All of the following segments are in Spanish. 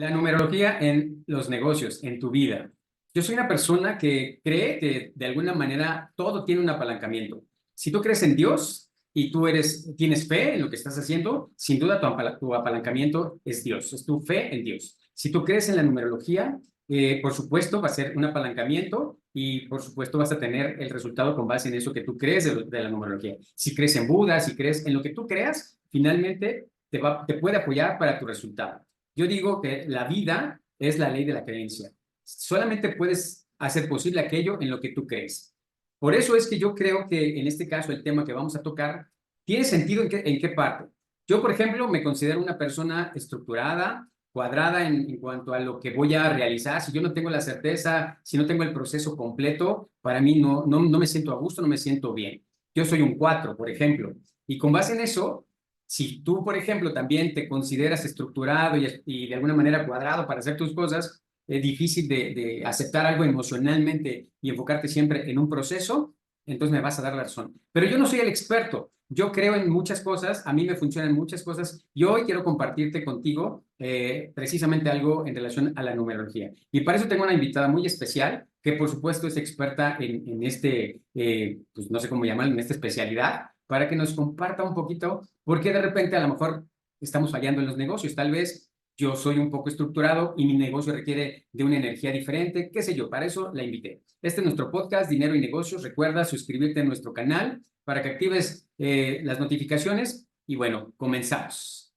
La numerología en los negocios, en tu vida. Yo soy una persona que cree que de alguna manera todo tiene un apalancamiento. Si tú crees en Dios y tienes fe en lo que estás haciendo, sin duda tu apalancamiento es Dios, es tu fe en Dios. Si tú crees en la numerología, por supuesto va a ser un apalancamiento y por supuesto vas a tener el resultado con base en eso que tú crees de la numerología. Si crees en Buda, si crees en lo que tú creas, finalmente te puede apoyar para tu resultado. Yo digo que la vida es la ley de la creencia. Solamente puedes hacer posible aquello en lo que tú crees. Por eso es que yo creo que en este caso el tema que vamos a tocar tiene sentido en qué parte. Yo, por ejemplo, me considero una persona estructurada, cuadrada en cuanto a lo que voy a realizar. Si yo no tengo la certeza, si no tengo el proceso completo, para mí no me siento a gusto, no me siento bien. Yo soy un 4, por ejemplo. Y con base en eso, si tú, por ejemplo, también te consideras estructurado y de alguna manera cuadrado para hacer tus cosas, es difícil de aceptar algo emocionalmente y enfocarte siempre en un proceso, entonces me vas a dar la razón. Pero yo no soy el experto. Yo creo en muchas cosas, a mí me funcionan muchas cosas y hoy quiero compartirte contigo precisamente algo en relación a la numerología. Y para eso tengo una invitada muy especial que por supuesto es experta en pues no sé cómo llamarlo, en esta especialidad, para que nos comparta un poquito por qué de repente a lo mejor estamos fallando en los negocios. Tal vez yo soy un poco estructurado y mi negocio requiere de una energía diferente, qué sé yo, para eso la invité. Este es nuestro podcast, Dinero y Negocios. Recuerda suscribirte a nuestro canal para que actives las notificaciones y bueno, comenzamos.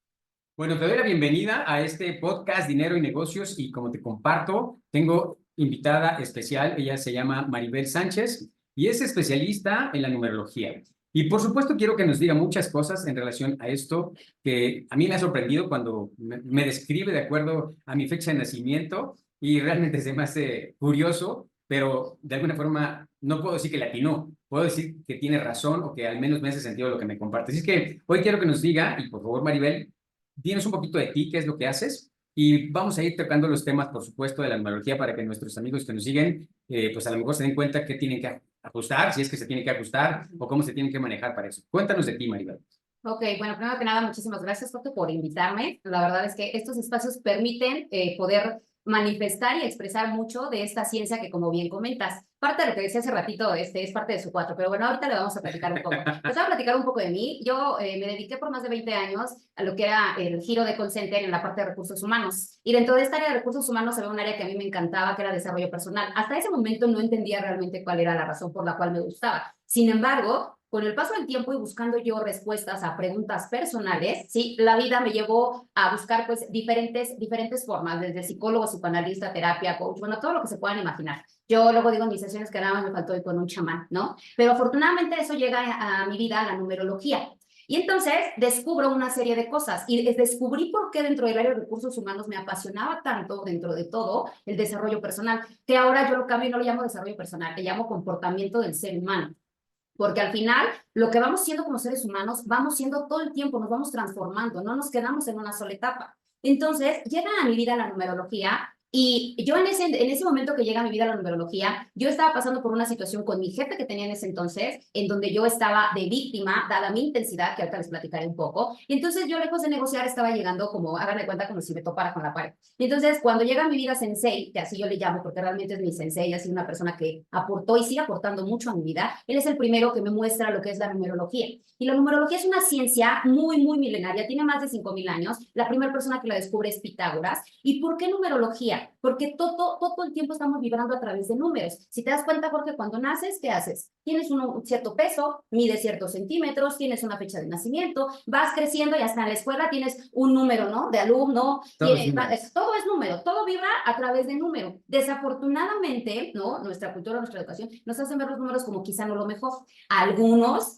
Bueno, te doy la bienvenida a este podcast Dinero y Negocios y como te comparto, tengo invitada especial, ella se llama Maribel Sánchez y es especialista en la numerología. Y por supuesto quiero que nos diga muchas cosas en relación a esto que a mí me ha sorprendido cuando me describe de acuerdo a mi fecha de nacimiento y realmente se me hace curioso, pero de alguna forma no puedo decir que le atinó, puedo decir que tiene razón o que al menos me hace sentido lo que me comparte. Así es que hoy quiero que nos diga, y por favor Maribel, dinos un poquito de ti, qué es lo que haces, y vamos a ir tocando los temas, por supuesto, de la numerología para que nuestros amigos que nos siguen, pues a lo mejor se den cuenta qué tienen que ajustar, si es que se tiene que ajustar, o cómo se tienen que manejar para eso. Cuéntanos de ti, Maribel. Ok, bueno, primero que nada, muchísimas gracias, Jorge, por invitarme. La verdad es que estos espacios permiten poder manifestar y expresar mucho de esta ciencia que, como bien comentas, parte de lo que decía hace ratito, es parte de su 4, pero bueno, ahorita le vamos a platicar un poco. Les voy a platicar un poco de mí. Yo me dediqué por más de 20 años a lo que era el giro de call center en la parte de recursos humanos. Y dentro de esta área de recursos humanos había un área que a mí me encantaba, que era desarrollo personal. Hasta ese momento no entendía realmente cuál era la razón por la cual me gustaba. Sin embargo, con el paso del tiempo y buscando yo respuestas a preguntas personales, sí, la vida me llevó a buscar pues diferentes formas, desde psicólogo, psicoanalista, terapia, coach, bueno, todo lo que se puedan imaginar. Yo luego digo en mis sesiones que nada más me faltó ir con un chamán, ¿no? Pero afortunadamente eso llega a mi vida, a la numerología. Y entonces descubro una serie de cosas y descubrí por qué dentro del área de recursos humanos me apasionaba tanto dentro de todo el desarrollo personal, que ahora yo lo cambio y no le llamo desarrollo personal, le llamo comportamiento del ser humano. Porque al final, lo que vamos siendo como seres humanos, vamos siendo todo el tiempo, nos vamos transformando, no nos quedamos en una sola etapa. Entonces, llega a mi vida la numerología y yo en ese momento que llega a mi vida la numerología, yo estaba pasando por una situación con mi jefe que tenía en ese entonces, en donde yo estaba de víctima, dada mi intensidad, que ahorita les platicaré un poco. Y entonces yo, lejos de negociar, estaba llegando como, hagan de cuenta, como si me topara con la pared. Y entonces, cuando llega a mi vida Sensei, que así yo le llamo, porque realmente es mi Sensei, ha sido una persona que aportó y sigue aportando mucho a mi vida, él es el primero que me muestra lo que es la numerología. Y la numerología es una ciencia muy milenaria, tiene más de 5,000 años. La primera persona que la descubre es Pitágoras. ¿Y por qué numerología? Porque todo el tiempo estamos vibrando a través de números. Si te das cuenta, Jorge, cuando naces, ¿qué haces? Tienes un cierto peso, mides ciertos centímetros, tienes una fecha de nacimiento, vas creciendo y hasta en la escuela tienes un número, ¿no? De alumno. Todo es número, todo vibra a través de número. Desafortunadamente, ¿no? Nuestra cultura, nuestra educación nos hacen ver los números como quizá no lo mejor. Algunos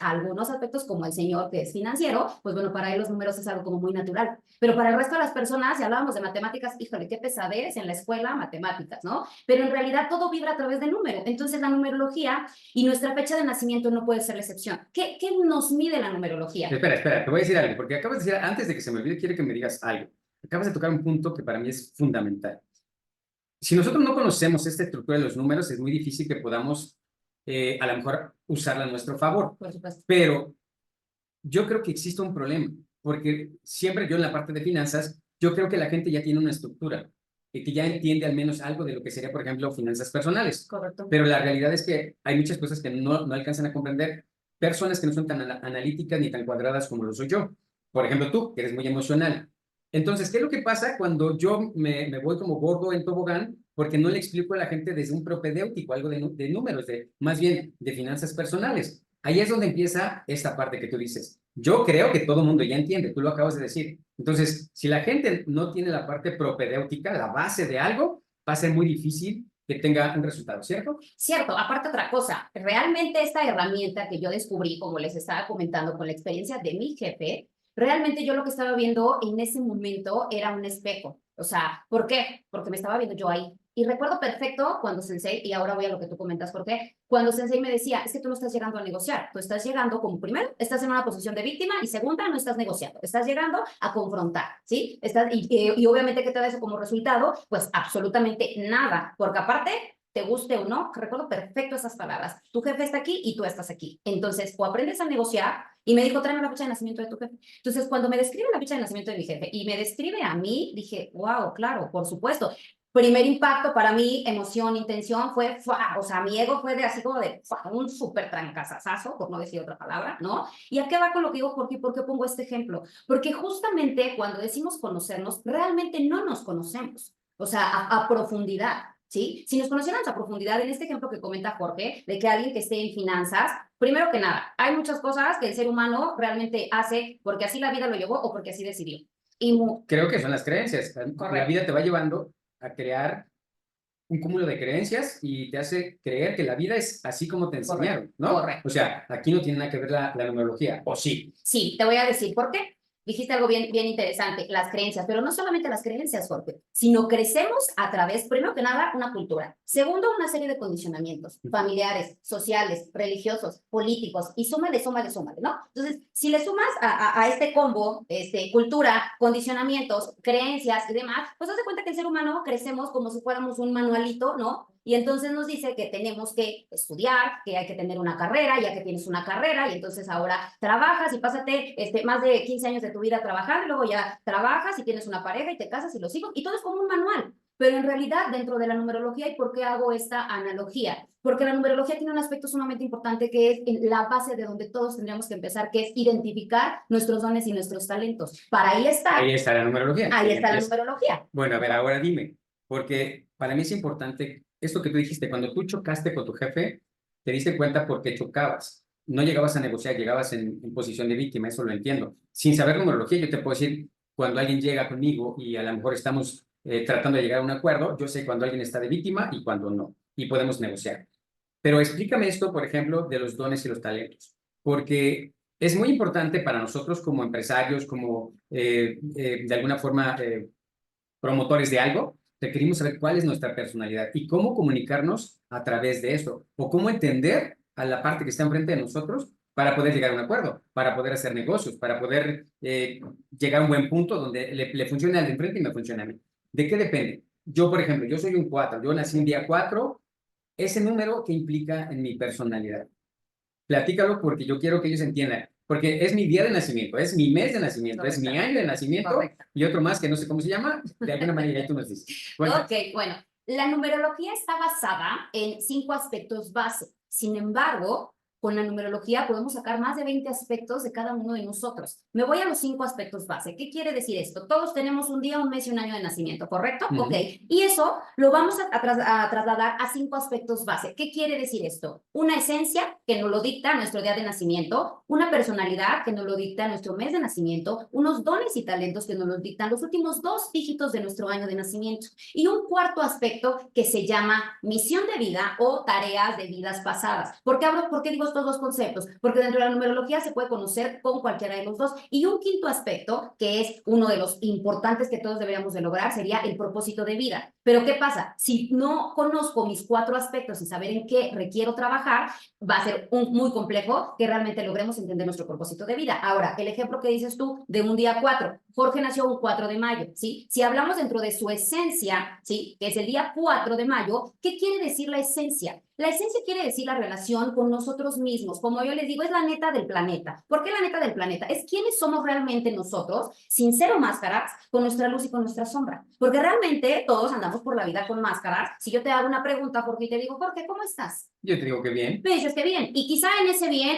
aspectos, como el señor que es financiero, pues bueno, para él los números es algo como muy natural. Pero para el resto de las personas, si hablábamos de matemáticas, híjole, qué pesadez en la escuela, matemáticas, ¿no? Pero en realidad todo vibra a través del número. Entonces la numerología y nuestra fecha de nacimiento no puede ser la excepción. ¿Qué nos mide la numerología? Espera, te voy a decir algo, porque acabas de decir, antes de que se me olvide, quiero que me digas algo. Acabas de tocar un punto que para mí es fundamental. Si nosotros no conocemos esta estructura de los números, es muy difícil que podamos, a lo mejor, usarla a nuestro favor. Por supuesto. Pero yo creo que existe un problema, porque siempre yo en la parte de finanzas, yo creo que la gente ya tiene una estructura. que ya entiende al menos algo de lo que sería, por ejemplo, finanzas personales. Correcto. Pero la realidad es que hay muchas cosas que no alcanzan a comprender personas que no son tan analíticas ni tan cuadradas como lo soy yo. Por ejemplo, tú, que eres muy emocional. Entonces, ¿qué es lo que pasa cuando yo me voy como gordo en tobogán? Porque no le explico a la gente desde un propedéutico, algo de números, más bien de finanzas personales. Ahí es donde empieza esta parte que tú dices. Yo creo que todo el mundo ya entiende, tú lo acabas de decir. Entonces, si la gente no tiene la parte propedéutica, la base de algo, va a ser muy difícil que tenga un resultado, ¿cierto? Cierto, aparte otra cosa, realmente esta herramienta que yo descubrí, como les estaba comentando, con la experiencia de mi jefe, realmente yo lo que estaba viendo en ese momento era un espejo. O sea, ¿por qué? Porque me estaba viendo yo ahí. Y recuerdo perfecto cuando Sensei, y ahora voy a lo que tú comentas, ¿por qué? Cuando Sensei me decía, es que tú no estás llegando a negociar, tú estás llegando como primero, estás en una posición de víctima y segunda, no estás negociando, estás llegando a confrontar, ¿sí? Y obviamente, ¿qué te da eso como resultado? Pues absolutamente nada, porque aparte te guste o no, recuerdo perfecto esas palabras. Tu jefe está aquí y tú estás aquí. Entonces, o aprendes a negociar, y me dijo, tráeme la fecha de nacimiento de tu jefe. Entonces, cuando me describe la fecha de nacimiento de mi jefe y me describe a mí, dije, wow, claro, por supuesto. Primer impacto para mí, emoción, intención, fue, ¡fua! O sea, mi ego fue de así como de ¡fua! Un súper trancazazazo, por no decir otra palabra, ¿no? ¿Y a qué va con lo que digo? ¿Por qué pongo este ejemplo? Porque justamente cuando decimos conocernos, realmente no nos conocemos, o sea, a profundidad. ¿Sí? Si nos conociéramos a profundidad, en este ejemplo que comenta Jorge, de que alguien que esté en finanzas, primero que nada, hay muchas cosas que el ser humano realmente hace porque así la vida lo llevó o porque así decidió. Creo que son las creencias. La vida te va llevando a crear un cúmulo de creencias y te hace creer que la vida es así como te enseñaron, ¿no? Correcto. O sea, aquí no tiene nada que ver la numerología, ¿o sí? Sí, te voy a decir por qué. Dijiste algo bien interesante, las creencias, pero no solamente las creencias, Jorge, sino crecemos a través, primero que nada, una cultura. Segundo, una serie de condicionamientos familiares, sociales, religiosos, políticos, y súmale, ¿no? Entonces, si le sumas a este combo, cultura, condicionamientos, creencias y demás, pues haz de cuenta que el ser humano crecemos como si fuéramos un manualito, ¿no? Y entonces nos dice que tenemos que estudiar, que hay que tener una carrera, ya que tienes una carrera, y entonces ahora trabajas y pásate más de 15 años de tu vida trabajando, y luego ya trabajas y tienes una pareja y te casas y los hijos, y todo es como un manual. Pero en realidad, dentro de la numerología, ¿y por qué hago esta analogía? Porque la numerología tiene un aspecto sumamente importante que es en la base de donde todos tendríamos que empezar, que es identificar nuestros dones y nuestros talentos. Para ahí está. Ahí está la numerología. Ahí está la numerología. Bueno, a ver, ahora dime, porque para mí es importante esto que tú dijiste, cuando tú chocaste con tu jefe, te diste cuenta por qué chocabas. No llegabas a negociar, llegabas en posición de víctima, eso lo entiendo. Sin saber numerología, yo te puedo decir, cuando alguien llega conmigo y a lo mejor estamos tratando de llegar a un acuerdo, yo sé cuando alguien está de víctima y cuando no, y podemos negociar. Pero explícame esto, por ejemplo, de los dones y los talentos, porque es muy importante para nosotros como empresarios, como de alguna forma promotores de algo, requerimos saber cuál es nuestra personalidad y cómo comunicarnos a través de eso, o cómo entender a la parte que está enfrente de nosotros para poder llegar a un acuerdo, para poder hacer negocios, para poder llegar a un buen punto donde le funcione al de enfrente y me funcione a mí. ¿De qué depende? Yo, por ejemplo, yo soy un 4, yo nací un día 4, ese número que implica en mi personalidad. Platícalo porque yo quiero que ellos entiendan, porque es mi día de nacimiento, es mi mes de nacimiento, Correcto. es mi año de nacimiento. Correcto. Y otro más que no sé cómo se llama, de alguna manera tú nos dices. Bueno. Ok, bueno, la numerología está basada en 5 aspectos base. Sin embargo, con la numerología podemos sacar más de 20 aspectos de cada uno de nosotros. Me voy a los 5 aspectos base. ¿Qué quiere decir esto? Todos tenemos un día, un mes y un año de nacimiento, ¿correcto? Ok, y eso lo vamos a trasladar a 5 aspectos base. ¿Qué quiere decir esto? Una esencia que nos lo dicta nuestro día de nacimiento, una personalidad que nos lo dicta nuestro mes de nacimiento, unos dones y talentos que nos los dictan los últimos 2 dígitos de nuestro año de nacimiento, y un cuarto aspecto que se llama misión de vida o tareas de vidas pasadas. ¿Por qué digo estos 2 conceptos? Porque dentro de la numerología se puede conocer con cualquiera de los 2. Y un quinto aspecto, que es uno de los importantes que todos deberíamos de lograr, sería el propósito de vida. Pero ¿qué pasa? Si no conozco mis 4 aspectos y saber en qué requiero trabajar, va a ser muy complejo que realmente logremos entender nuestro propósito de vida. Ahora, el ejemplo que dices tú de un día 4. Jorge nació un 4 de mayo, ¿sí? Si hablamos dentro de su esencia, ¿sí? Que es el día 4 de mayo, ¿qué quiere decir la esencia? La esencia quiere decir la relación con nosotros mismos. Como yo les digo, es la neta del planeta. ¿Por qué la neta del planeta? Es quiénes somos realmente nosotros, sin cero máscaras, con nuestra luz y con nuestra sombra. Porque realmente todos andamos por la vida con máscaras. Si yo te hago una pregunta, Jorge, y te digo, Jorge, ¿cómo estás? Yo te digo que bien. Me dices que bien. Y quizá en ese bien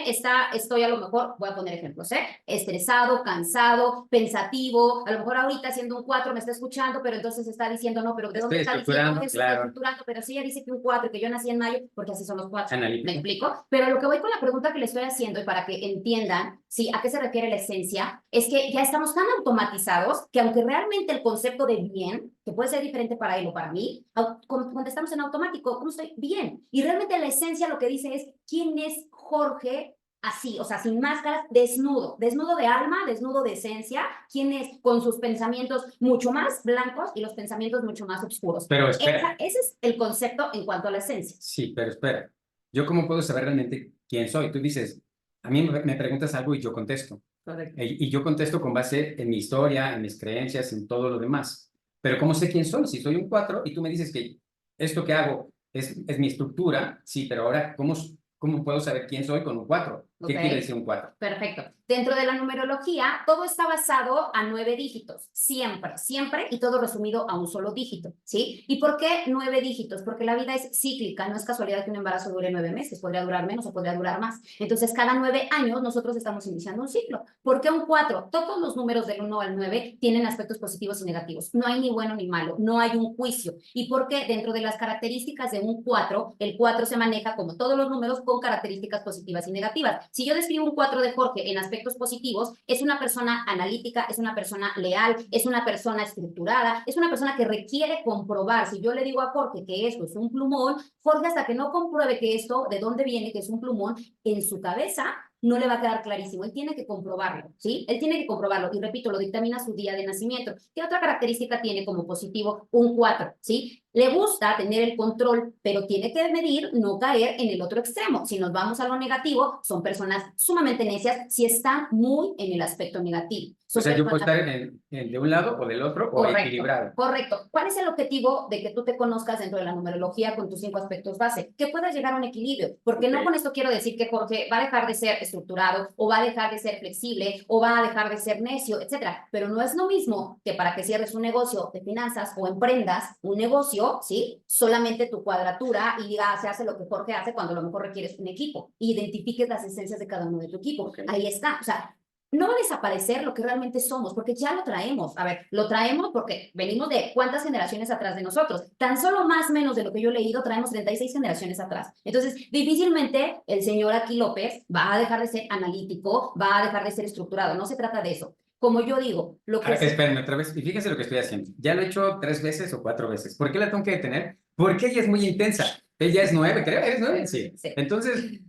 estoy a lo mejor, voy a poner ejemplos, estresado, cansado, pensativo. A lo mejor ahorita siendo un 4 me está escuchando, pero entonces está diciendo, no, pero ¿de dónde Estoy está diciendo que estructurando, se está claro. estructurando? Pero sí ella dice que un 4 y que yo nací en mayo, porque así son los 4. Analítico. ¿Me explico? Pero lo que voy con la pregunta que le estoy haciendo y para que entiendan, sí, a qué se refiere la esencia, es que ya estamos tan automatizados que aunque realmente el concepto de bien, que puede ser diferente para él o para mí, contestamos en automático, ¿cómo estoy? Bien. Y realmente la esencia lo que dice es, ¿quién es Jorge? Así, o sea, sin máscaras, desnudo, desnudo de alma, desnudo de esencia, quién es con sus pensamientos mucho más blancos y los pensamientos mucho más oscuros. Pero espera. Ese es el concepto en cuanto a la esencia. Sí, pero espera. ¿Yo cómo puedo saber realmente quién soy? Tú dices, a mí me preguntas algo y yo contesto. Correcto. Y yo contesto con base en mi historia, en mis creencias, en todo lo demás. Pero ¿cómo sé quién soy? Si soy un 4 y tú me dices que esto que hago es mi estructura, sí, pero ahora, ¿cómo puedo saber quién soy con un 4? ¿Qué quiere decir un 4? Perfecto. Dentro de la numerología, todo está basado a 9 dígitos, siempre, siempre, y todo resumido a un solo dígito, ¿sí? ¿Y por qué 9 dígitos? Porque la vida es cíclica, no es casualidad que un embarazo dure 9 meses, podría durar menos o podría durar más. Entonces, cada 9 años nosotros estamos iniciando un ciclo. ¿Por qué un 4? Todos los números del 1 al 9 tienen aspectos positivos y negativos. No hay ni bueno ni malo, no hay un juicio. ¿Y por qué? Dentro de las características de un 4, el 4 se maneja como todos los números con características positivas y negativas. Si yo describo un 4 de Jorge en aspectos positivos, es una persona analítica, es una persona leal, es una persona estructurada, es una persona que requiere comprobar. Si yo le digo a Jorge que esto es un plumón, Jorge hasta que no compruebe que esto, de dónde viene, que es un plumón, en su cabeza no le va a quedar clarísimo. Él tiene que comprobarlo, ¿sí? Él tiene que comprobarlo. Y repito, lo dictamina su día de nacimiento. ¿Qué otra característica tiene como positivo un 4, ¿sí? Le gusta tener el control, pero tiene que medir no caer en el otro extremo. Si nos vamos a lo negativo, son personas sumamente necias si están muy en el aspecto negativo. O sea, yo puedo estar de un lado o del otro o equilibrado. Correcto. ¿Cuál es el objetivo de que tú te conozcas dentro de la numerología con tus 5 aspectos base? Que puedas llegar a un equilibrio, porque no con esto quiero decir que Jorge va a dejar de ser estructurado o va a dejar de ser flexible o va a dejar de ser necio, etcétera. Pero no es lo mismo que para que cierres un negocio de finanzas o emprendas un negocio, ¿sí? Solamente tu cuadratura y diga, se hace lo que Jorge hace cuando a lo mejor requieres un equipo. Identifiques las esencias de cada uno de tu equipo. Ahí está. O sea, no va a desaparecer lo que realmente somos, porque ya lo traemos. A ver, lo traemos porque venimos de cuántas generaciones atrás de nosotros. Tan solo más o menos de lo que yo he leído, traemos 36 generaciones atrás. Entonces, difícilmente el señor aquí López va a dejar de ser analítico, va a dejar de ser estructurado. No se trata de eso. Como yo digo, lo que... Espérenme otra vez, y fíjense lo que estoy haciendo. Ya lo he hecho 3 veces o 4 veces. ¿Por qué la tengo que detener? Porque ella es muy intensa. Ella es 9, creo. ¿Eres 9? Sí. Entonces,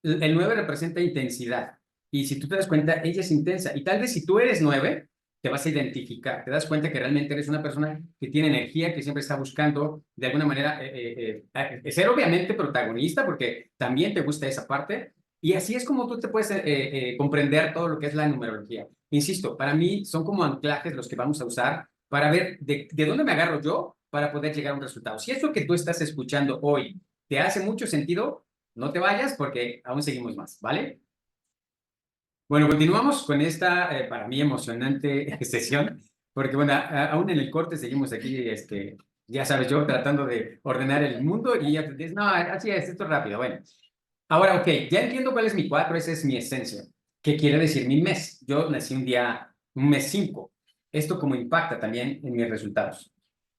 el 9 representa intensidad. Y si tú te das cuenta, ella es intensa. Y tal vez si tú eres 9, te vas a identificar. Te das cuenta que realmente eres una persona que tiene energía, que siempre está buscando, de alguna manera, ser obviamente protagonista, porque también te gusta esa parte. Y así es como tú te puedes comprender todo lo que es la numerología. Insisto, para mí son como anclajes los que vamos a usar para ver de dónde me agarro yo para poder llegar a un resultado. Si eso que tú estás escuchando hoy te hace mucho sentido, no te vayas porque aún seguimos más, ¿vale? Bueno, continuamos con esta, para mí, emocionante sesión, porque, bueno, aún en el corte seguimos aquí, ya sabes, yo tratando de ordenar el mundo y ya te dices, no, así es, esto es rápido. Bueno, ahora, ok, ya entiendo cuál es mi 4, esa es mi esencia. ¿Qué quiere decir mi mes? Yo nací un mes 5. Esto como impacta también en mis resultados.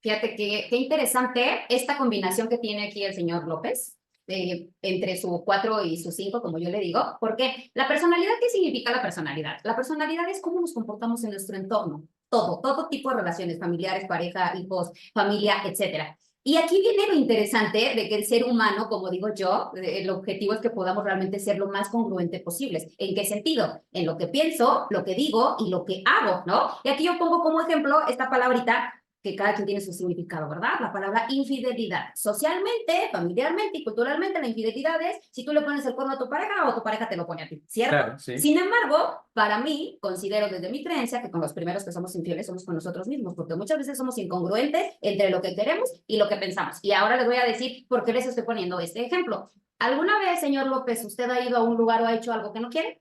Fíjate qué interesante esta combinación que tiene aquí el señor López. Entre su 4 y su 5, como yo le digo, porque la personalidad, ¿qué significa la personalidad? La personalidad es cómo nos comportamos en nuestro entorno, todo tipo de relaciones, familiares, pareja, hijos, familia, etcétera. Y aquí viene lo interesante de que el ser humano, como digo yo, el objetivo es que podamos realmente ser lo más congruente posibles. ¿En qué sentido? En lo que pienso, lo que digo y lo que hago, ¿no? Y aquí yo pongo como ejemplo esta palabrita que cada quien tiene su significado, ¿verdad? La palabra infidelidad. Socialmente, familiarmente y culturalmente, la infidelidad es si tú le pones el cuerno a tu pareja o tu pareja te lo pone a ti, ¿cierto? Claro, sí. Sin embargo, para mí, considero desde mi creencia que con los primeros que somos infieles somos con nosotros mismos, porque muchas veces somos incongruentes entre lo que queremos y lo que pensamos. Y ahora les voy a decir por qué les estoy poniendo este ejemplo. ¿Alguna vez, señor López, usted ha ido a un lugar o ha hecho algo que no quiere?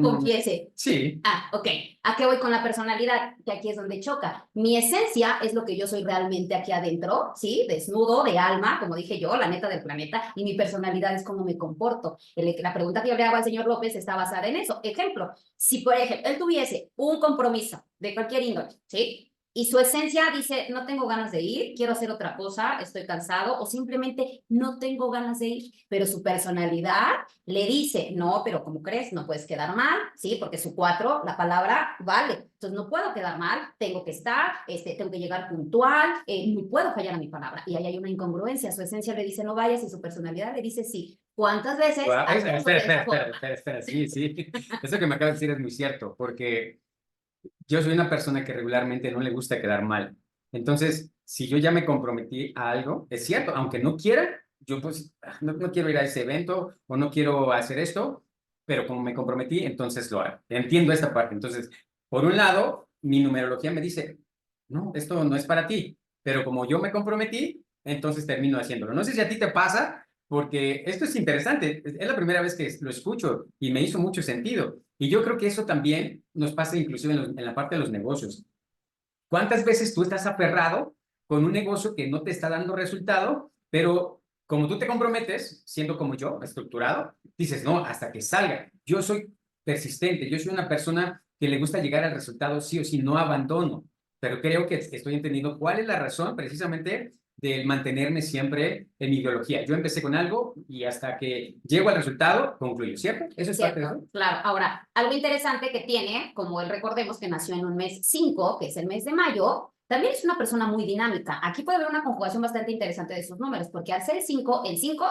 Confiese. Sí. Ah, ok. ¿A qué voy con la personalidad? Que aquí es donde choca. Mi esencia es lo que yo soy realmente aquí adentro, ¿sí? Desnudo, de alma, como dije yo, la neta del planeta, y mi personalidad es cómo me comporto. La pregunta que yo le hago al señor López está basada en eso. Ejemplo, si por ejemplo él tuviese un compromiso de cualquier índole, ¿sí? Y su esencia dice, no tengo ganas de ir, quiero hacer otra cosa, estoy cansado, o simplemente no tengo ganas de ir, pero su personalidad le dice, no, pero ¿cómo crees? No puedes quedar mal, ¿sí? Porque su 4, la palabra vale. Entonces no puedo quedar mal, tengo que estar, tengo que llegar puntual, no puedo fallar a mi palabra. Y ahí hay una incongruencia. Su esencia le dice no vayas y su personalidad le dice sí. ¿Cuántas veces? Wow. Espera. Sí, sí. Eso que me acabas de decir es muy cierto, porque yo soy una persona que regularmente no le gusta quedar mal. Entonces, si yo ya me comprometí a algo, es cierto, aunque no quiera, yo pues no quiero ir a ese evento o no quiero hacer esto, pero como me comprometí, entonces lo hago. Entiendo esta parte. Entonces, por un lado, mi numerología me dice, no, esto no es para ti, pero como yo me comprometí, entonces termino haciéndolo. No sé si a ti te pasa, porque esto es interesante. Es la primera vez que lo escucho y me hizo mucho sentido. Y yo creo que eso también nos pasa inclusive en la parte de los negocios. ¿Cuántas veces tú estás aferrado con un negocio que no te está dando resultado, pero como tú te comprometes, siendo como yo, estructurado, dices, no, hasta que salga. Yo soy persistente, yo soy una persona que le gusta llegar al resultado sí o sí, no abandono, pero creo que estoy entendiendo cuál es la razón precisamente del mantenerme siempre en mi ideología. Yo empecé con algo y hasta que llego al resultado, concluyo, ¿cierto? Eso es parte de eso. Claro. Ahora, algo interesante que tiene, como él recordemos que nació en un mes 5, que es el mes de mayo, también es una persona muy dinámica. Aquí puede haber una conjugación bastante interesante de sus números, porque al ser el 5,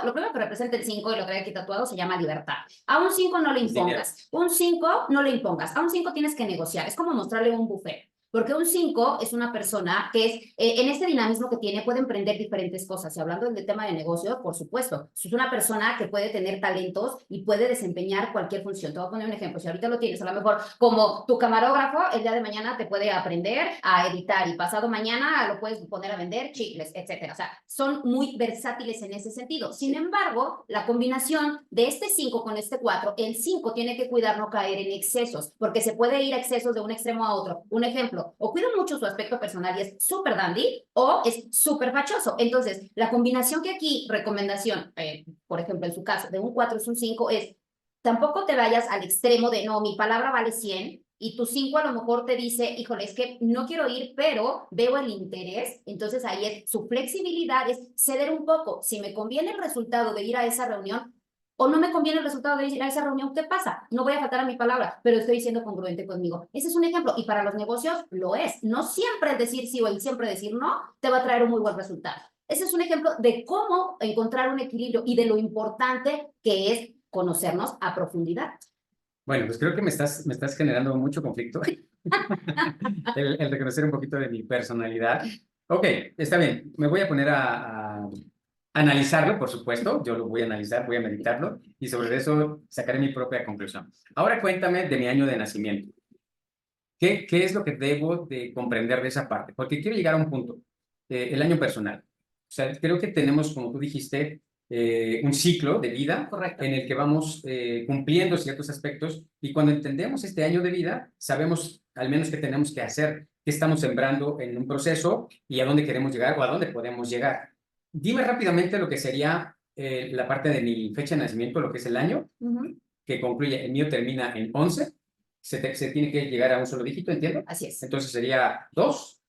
lo primero que representa el 5 y lo trae aquí tatuado se llama libertad. A un 5 no le impongas, un 5 no le impongas, a un 5 tienes que negociar, es como mostrarle un buffet. Porque un 5 es una persona que es, en este dinamismo que tiene, puede emprender diferentes cosas. Y hablando del tema de negocio, por supuesto, es una persona que puede tener talentos y puede desempeñar cualquier función. Te voy a poner un ejemplo. Si ahorita lo tienes, a lo mejor como tu camarógrafo, el día de mañana te puede aprender a editar y pasado mañana lo puedes poner a vender chicles, etcétera. O sea, son muy versátiles en ese sentido. Sin embargo, la combinación de este 5 con este 4, el 5 tiene que cuidar no caer en excesos, porque se puede ir a excesos de un extremo a otro. Un ejemplo, o cuida mucho su aspecto personal y es súper dandy, o es súper fachoso. Entonces, la combinación que aquí, recomendación, por ejemplo, en su caso, de un 4 es un 5, es tampoco te vayas al extremo de, no, mi palabra vale 100, y tu 5 a lo mejor te dice, híjole, es que no quiero ir, pero veo el interés. Entonces, ahí es su flexibilidad, es ceder un poco. Si me conviene el resultado de ir a esa reunión, o no me conviene el resultado de ir a esa reunión, ¿qué pasa? No voy a faltar a mi palabra, pero estoy siendo congruente conmigo. Ese es un ejemplo, y para los negocios lo es. No siempre decir sí o el siempre decir no te va a traer un muy buen resultado. Ese es un ejemplo de cómo encontrar un equilibrio y de lo importante que es conocernos a profundidad. Bueno, pues creo que me estás generando mucho conflicto. El reconocer un poquito de mi personalidad. Ok, está bien. Me voy a poner a analizarlo, por supuesto. Yo lo voy a analizar, voy a meditarlo y sobre eso sacaré mi propia conclusión. Ahora cuéntame de mi año de nacimiento. ¿Qué es lo que debo de comprender de esa parte? Porque quiero llegar a un punto, el año personal. O sea, creo que tenemos, como tú dijiste, un ciclo de vida. Correcto. En el que vamos cumpliendo ciertos aspectos y cuando entendemos este año de vida, sabemos al menos qué tenemos que hacer, qué estamos sembrando en un proceso y a dónde queremos llegar o a dónde podemos llegar. Dime rápidamente lo que sería la parte de mi fecha de nacimiento, lo que es el año, que concluye, el mío termina en 11. Se tiene que llegar a un solo dígito, ¿entiendo? Así es. Entonces sería 2.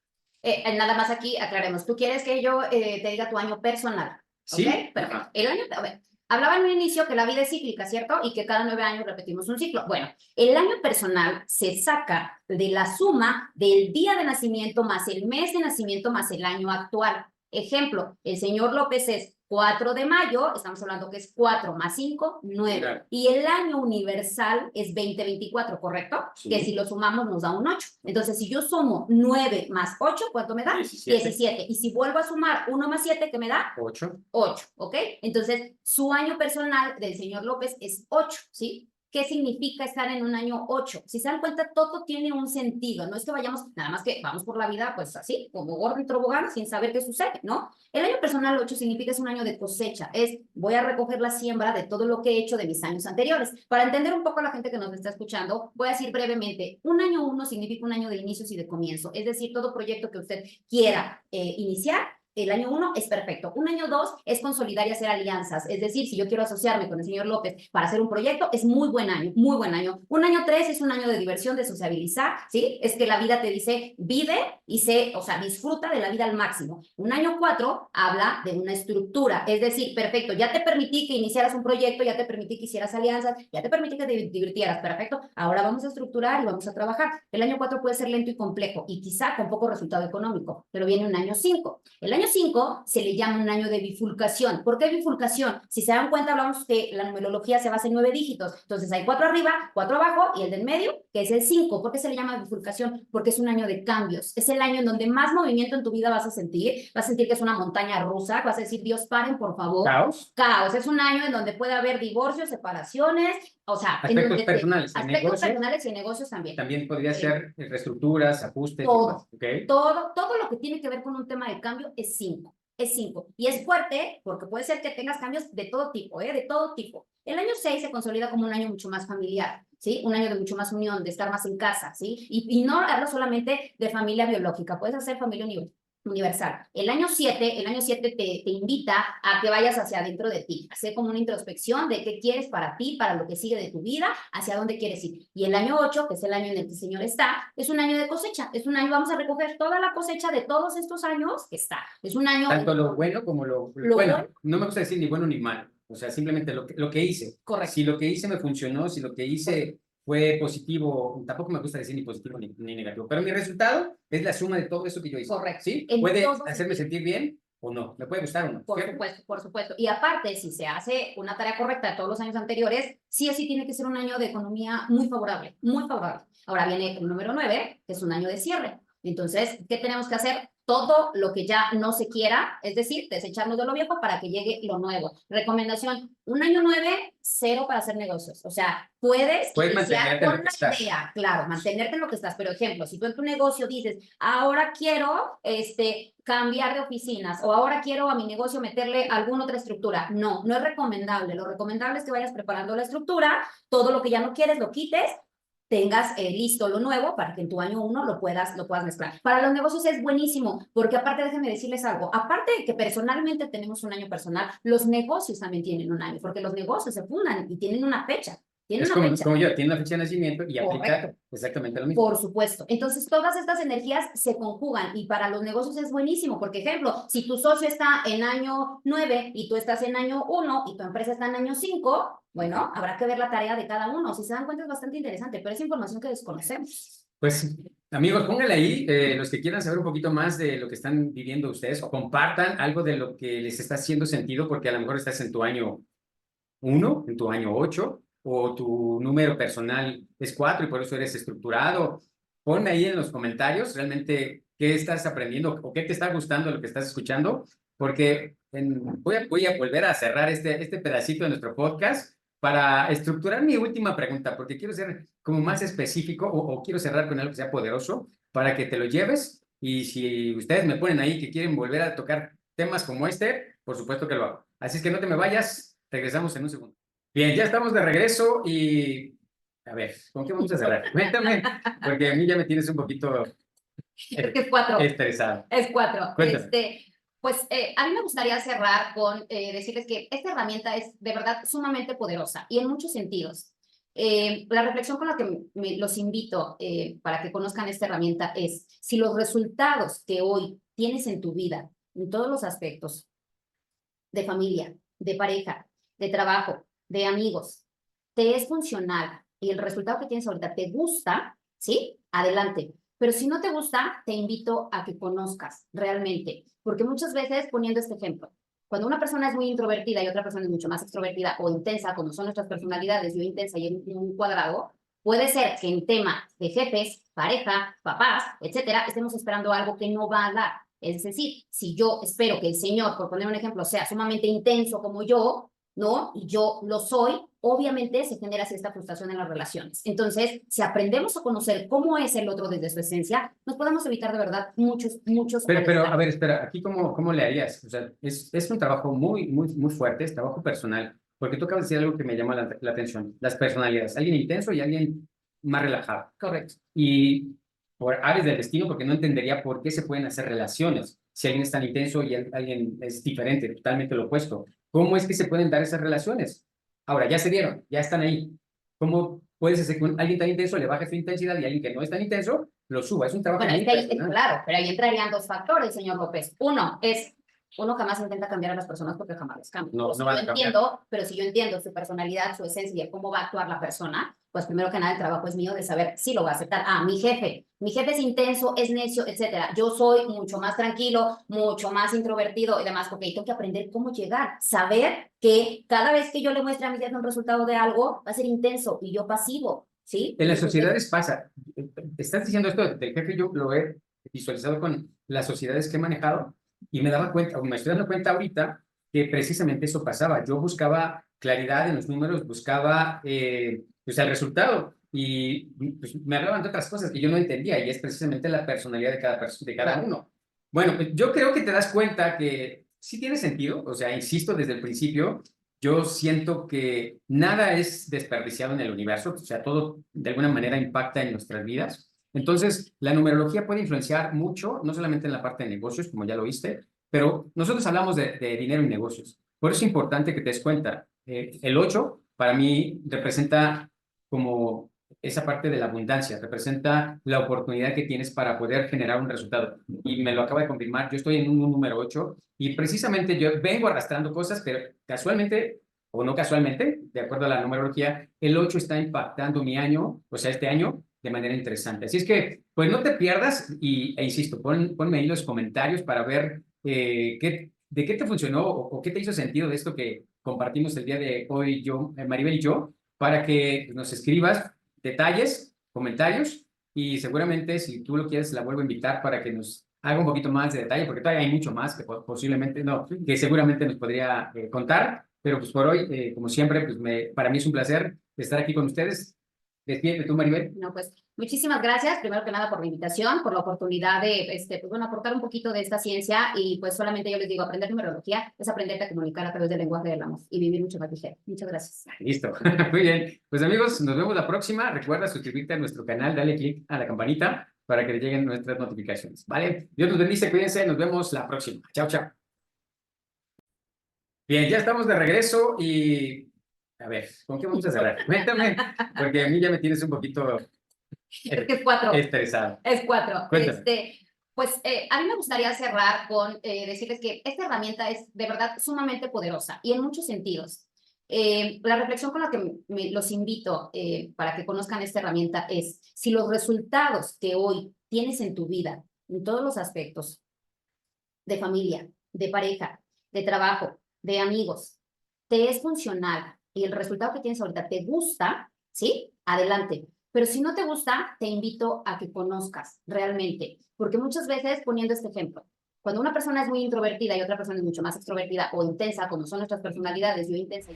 Nada más aquí aclaremos. ¿Tú quieres que yo te diga tu año personal? Sí. ¿Ok? Perfecto. El año, a ver, hablaba en un inicio que la vida es cíclica, ¿cierto? Y que cada 9 años repetimos un ciclo. Bueno, el año personal se saca de la suma del día de nacimiento más el mes de nacimiento más el año actual. Ejemplo, el señor López es 4 de mayo, estamos hablando que es 4 más 5, 9. Claro. Y el año universal es 2024, ¿correcto? Sí. Que si lo sumamos nos da un 8. Entonces, si yo sumo 9 más 8, ¿cuánto me da? 17. Y si vuelvo a sumar 1 más 7, ¿qué me da? 8. 8, ¿ok? Entonces, su año personal del señor López es 8, ¿sí? ¿Qué significa estar en un año 8? Si se dan cuenta, todo tiene un sentido. No es que vayamos, nada más que vamos por la vida, pues así, como gordo en tobogán, sin saber qué sucede, ¿no? El año personal 8 significa es un año de cosecha. Es, voy a recoger la siembra de todo lo que he hecho de mis años anteriores. Para entender un poco a la gente que nos está escuchando, voy a decir brevemente, un año 1 significa un año de inicios y de comienzo. Es decir, todo proyecto que usted quiera iniciar, el año 1 es perfecto. Un año 2 es consolidar y hacer alianzas. Es decir, si yo quiero asociarme con el señor López para hacer un proyecto, es muy buen año, muy buen año. Un año 3 es un año de diversión, de sociabilizar, ¿sí? Es que la vida te dice, vive y o sea, disfruta de la vida al máximo. Un año 4 habla de una estructura. Es decir, perfecto, ya te permití que iniciaras un proyecto, ya te permití que hicieras alianzas, ya te permití que te divirtieras, perfecto. Ahora vamos a estructurar y vamos a trabajar. El año 4 puede ser lento y complejo y quizá con poco resultado económico, pero viene un año 5. El año 5 se le llama un año de bifurcación. ¿Por qué bifurcación? Si se dan cuenta, hablamos que la numerología se basa en 9 dígitos. Entonces hay 4 arriba, 4 abajo y el del medio, que es el 5. ¿Por qué se le llama bifurcación? Porque es un año de cambios. Es el año en donde más movimiento en tu vida vas a sentir. Vas a sentir que es una montaña rusa. Vas a decir, Dios, paren, por favor. Caos. Caos. Es un año en donde puede haber divorcios, separaciones, o sea, Aspectos personales. aspectos personales y negocios también. También podría ser reestructuras, ajustes. Todo, ¿Okay? todo lo que tiene que ver con un tema de cambio es 5. Es 5. Y es fuerte porque puede ser que tengas cambios de todo tipo, ¿eh? De todo tipo. El año 6 se consolida como un año mucho más familiar, ¿sí? Un año de mucho más unión, de estar más en casa, ¿sí? Y no hablo solamente de familia biológica, puedes hacer familia universal. El año 7 te invita a que vayas hacia adentro de ti, hacer como una introspección de qué quieres para ti, para lo que sigue de tu vida, hacia dónde quieres ir. Y el año 8, que es el año en el que el Señor está, es un año de cosecha, es un año, vamos a recoger toda la cosecha de todos estos años que está. Es un año... Tanto lo bueno como lo bueno, no me gusta decir ni bueno ni malo, o sea, simplemente lo que hice. Correcto. Si lo que hice me funcionó, si lo que hice fue positivo, tampoco me gusta decir ni positivo ni negativo, pero mi resultado es la suma de todo eso que yo hice. Correcto. ¿Sí? En Puede todo hacerme sentido. sentir bien o no, me puede gustar o no. Por supuesto, por supuesto. Y aparte, si se hace una tarea correcta de todos los años anteriores, sí o sí tiene que ser un año de economía muy favorable, muy favorable. Ahora viene el número 9, que es un año de cierre. Entonces, ¿qué tenemos que hacer? Todo lo que ya no se quiera, es decir, desecharnos de lo viejo para que llegue lo nuevo. Recomendación, un año 9, cero para hacer negocios. O sea, puedes iniciar con la idea, claro, mantenerte en lo que estás. Pero ejemplo, si tú en tu negocio dices, ahora quiero cambiar de oficinas o ahora quiero a mi negocio meterle alguna otra estructura. No, no es recomendable. Lo recomendable es que vayas preparando la estructura, todo lo que ya no quieres lo quites, tengas listo lo nuevo para que en tu año 1 lo puedas mezclar. Para los negocios es buenísimo, porque aparte, déjenme decirles algo, aparte de que personalmente tenemos un año personal, los negocios también tienen un año, porque los negocios se fundan y tienen una fecha. Es como yo, tiene una fecha de nacimiento y aplica exactamente lo mismo. Por supuesto. Entonces, todas estas energías se conjugan y para los negocios es buenísimo. Porque, ejemplo, si tu socio está en año 9 y tú estás en año 1 y tu empresa está en año 5, bueno, habrá que ver la tarea de cada uno. Si se dan cuenta es bastante interesante, pero es información que desconocemos. Pues, amigos, pónganle ahí los que quieran saber un poquito más de lo que están viviendo ustedes o compartan algo de lo que les está haciendo sentido porque a lo mejor estás en tu año 1, en tu año 8 o tu número personal es 4 y por eso eres estructurado. Pon ahí en los comentarios realmente qué estás aprendiendo o qué te está gustando de lo que estás escuchando, porque voy a volver a cerrar este pedacito de nuestro podcast para estructurar mi última pregunta, porque quiero ser como más específico o quiero cerrar con algo que sea poderoso para que te lo lleves y si ustedes me ponen ahí que quieren volver a tocar temas como por supuesto que lo hago. Así es que no te me vayas, regresamos en un segundo. Bien, ya estamos de regreso y a ver, ¿con qué vamos a cerrar? Cuéntame, porque a mí ya me tienes un poquito Creo que es 4. estresado. Es 4. Cuéntame. Pues a mí me gustaría cerrar con decirles que esta herramienta es de verdad sumamente poderosa y en muchos sentidos. La reflexión con la que los invito para que conozcan esta herramienta es si los resultados que hoy tienes en tu vida, en todos los aspectos, de familia, de pareja, de trabajo, de amigos, te es funcional y el resultado que tienes ahorita te gusta, ¿sí? Adelante. Pero si no te gusta, te invito a que conozcas realmente. Porque muchas veces, poniendo este ejemplo, Cuando una persona es muy introvertida y otra persona es mucho más extrovertida o intensa, como son nuestras personalidades, yo intensa y en un cuadrado, puede ser que en temas de jefes, pareja, papás, etcétera, estemos esperando algo que no va a dar. Es decir, si yo espero que el Señor, por poner un ejemplo, sea sumamente intenso como yo, ¿no? Y yo lo soy, obviamente se genera así esta frustración en las relaciones. Entonces, si aprendemos a conocer cómo es el otro desde su esencia, nos podemos evitar de verdad muchos Pero, a malestares. ver, espera, aquí cómo le harías? O sea, es un trabajo muy fuerte, es trabajo personal, porque tú acabas de decir algo que me llama la atención, las personalidades, alguien intenso y alguien más relajado. Correcto. Y por aves del destino, porque no entendería por qué se pueden hacer relaciones si alguien es tan intenso y alguien es diferente, totalmente lo opuesto. ¿Cómo es que se pueden dar esas relaciones? Ahora, ya se dieron, ya están ahí. ¿Cómo puedes hacer que alguien tan intenso le baje su intensidad y alguien que no es tan intenso lo suba? Es un trabajo Bueno, muy es que ahí, personal. claro, pero ahí entrarían dos factores, señor López. Uno jamás intenta cambiar a las personas porque jamás las cambia. No, no van a cambiar. Pero si yo entiendo su personalidad, su esencia y cómo va a actuar la persona, pues primero que nada el trabajo es mío de saber si lo va a aceptar. Ah, mi jefe es intenso, es necio, etcétera. Yo soy mucho más tranquilo, mucho más introvertido y demás. Ok, tengo que aprender cómo llegar, saber que cada vez que yo le muestre a mi jefe un resultado de algo, va a ser intenso y yo pasivo. ¿Sí? En las Entonces, sociedades pasa. Estás diciendo esto del jefe, yo lo he visualizado con las sociedades que he manejado y me daba cuenta, o me estoy dando cuenta ahorita que precisamente eso pasaba. Yo buscaba claridad en los números, buscaba pues el resultado y pues, me hablaban de otras cosas que yo no entendía y es precisamente la personalidad de cada uno. Bueno, pues, yo creo que te das cuenta que sí tiene sentido, o sea, insisto desde el principio, yo siento que nada es desperdiciado en el universo, o sea, todo de alguna manera impacta en nuestras vidas. Entonces, la numerología puede influenciar mucho, no solamente en la parte de negocios, como ya lo viste, pero nosotros hablamos de dinero y negocios. Por eso es importante que te des cuenta. El 8 para mí representa como esa parte de la abundancia, representa la oportunidad que tienes para poder generar un resultado. Y me lo acaba de confirmar, yo estoy en un número 8 y precisamente yo vengo arrastrando cosas, pero casualmente o no casualmente, de acuerdo a la numerología, el 8 está impactando mi año, o sea, este año, de manera interesante. Así es que, pues no te pierdas e insisto, ponme ahí los comentarios para ver de qué te funcionó o qué te hizo sentido de esto que compartimos el día de hoy yo, Maribel y yo, para que nos escribas detalles, comentarios y seguramente si tú lo quieres la vuelvo a invitar para que nos haga un poquito más de detalle, porque todavía hay mucho más que posiblemente, no, que seguramente nos podría contar, pero pues por hoy, como siempre, pues para mí es un placer estar aquí con ustedes. Despídete tú, Maribel. no, pues muchísimas gracias, primero que nada por la invitación, por la oportunidad de, pues bueno, aportar un poquito de esta ciencia y pues solamente yo les digo, aprender numerología es aprenderte a comunicar a través del lenguaje del amor y vivir mucho más ligero. Muchas gracias. Listo, muy bien. Pues amigos, nos vemos la próxima. Recuerda suscribirte a nuestro canal, dale click a la campanita para que te lleguen nuestras notificaciones, ¿vale? Dios nos bendice, cuídense, nos vemos la próxima. Chao, chao. Bien, ya estamos de regreso y a ver, ¿con qué vamos a cerrar? Cuéntame, porque a mí ya me tienes un poquito Es que es 4. estresado. Es 4. Cuéntame. Pues a mí me gustaría cerrar con decirles que esta herramienta es de verdad sumamente poderosa y en muchos sentidos. La reflexión con la que los invito para que conozcan esta herramienta es si los resultados que hoy tienes en tu vida, en todos los aspectos, de familia, de pareja, de trabajo, de amigos, te es funcional y el resultado que tienes ahorita te gusta, ¿sí? Adelante. Pero si no te gusta, te invito a que conozcas realmente, porque muchas veces, poniendo este ejemplo, cuando una persona es muy introvertida y otra persona es mucho más extrovertida o intensa, como son nuestras personalidades, yo intensa.